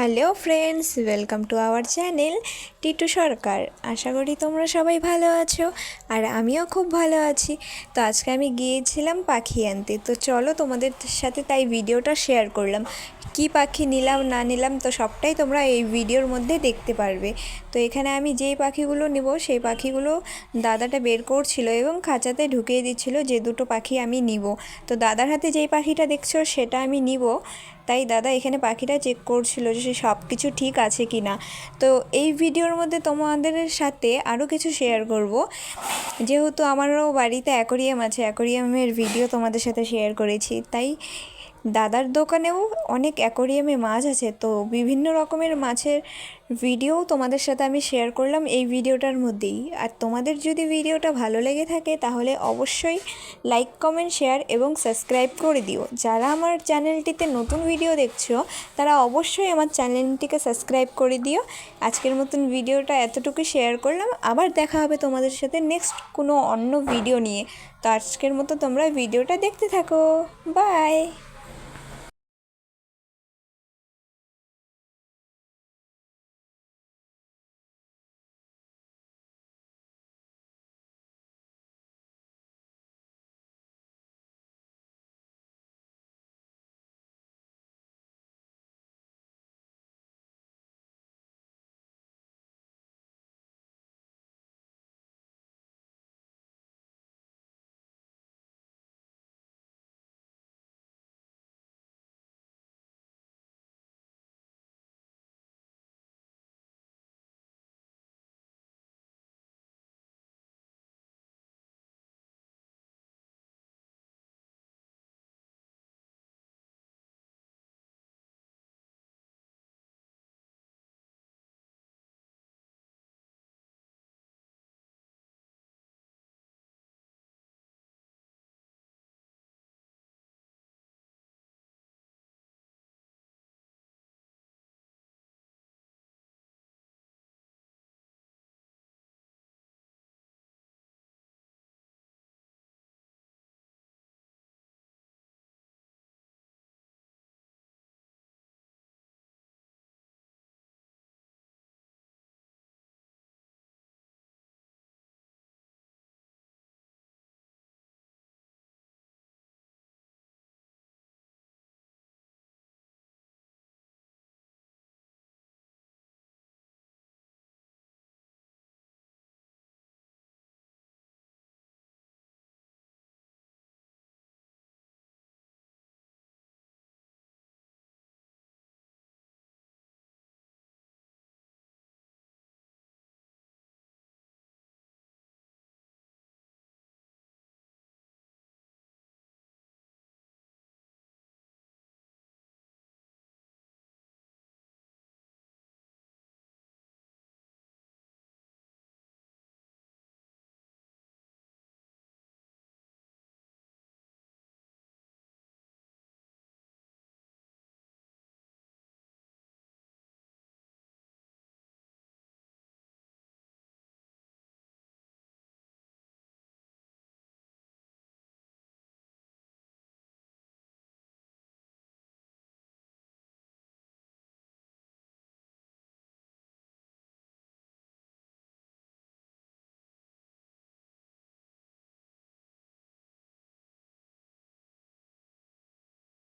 Hello friends, welcome to our channel Titu Sarkar. আশা করি তোমরা সবাই ভালো আছো আর আমিও খুব ভালো আছি। তো আজকে আমি গিয়েছিলাম পাখি আনতে, তো চলো তোমাদের সাথে তাই ভিডিওটা শেয়ার করলাম। কি পাখি নিলাম না নিলাম তো সবটাই তোমরা এই ভিডিওর মধ্যে দেখতে পারবে। তো এখানে আমি যেই পাখিগুলো নেব সেই পাখিগুলো দাদাটা বের করছিল এবং খাঁচাতে ঢুকিয়ে দিচ্ছিল যে দুটো পাখি আমি নিব। তো দাদার হাতে যেই পাখিটা দেখছো সেটা আমি নিব, তাই দাদা এখানে পাখিটা চেক করছিল যে সব কিছু ঠিক আছে কি না। তো এই ভিডিওর মধ্যে তোমাদের সাথে আরও কিছু শেয়ার করব, যেহেতু আমারও বাড়িতে অ্যাকোরিয়াম আছে, অ্যাকোরিয়ামের ভিডিও তোমাদের সাথে শেয়ার করেছি। তাই দাদার দোকানেও অনেক অ্যাকোরিয়ামে মাছ আছে, তো বিভিন্ন রকমের মাছের ভিডিও তোমাদের সাথে আমি শেয়ার করলাম এই ভিডিওটার মধ্যেই। আর তোমাদের যদি ভিডিওটা ভালো লেগে থাকে তাহলে অবশ্যই লাইক, কমেন্ট, শেয়ার এবং সাবস্ক্রাইব করে দিও। যারা আমার চ্যানেলটিতে নতুন ভিডিও দেখছো তারা অবশ্যই আমার চ্যানেলটিকে সাবস্ক্রাইব করে দিও। আজকের মতন ভিডিওটা এতটুকু শেয়ার করলাম, আবার দেখা হবে তোমাদের সাথে নেক্সট কোনো অন্য ভিডিও নিয়ে। তো আজকের মতো তোমরা ভিডিওটা দেখতে থাকো। বাই।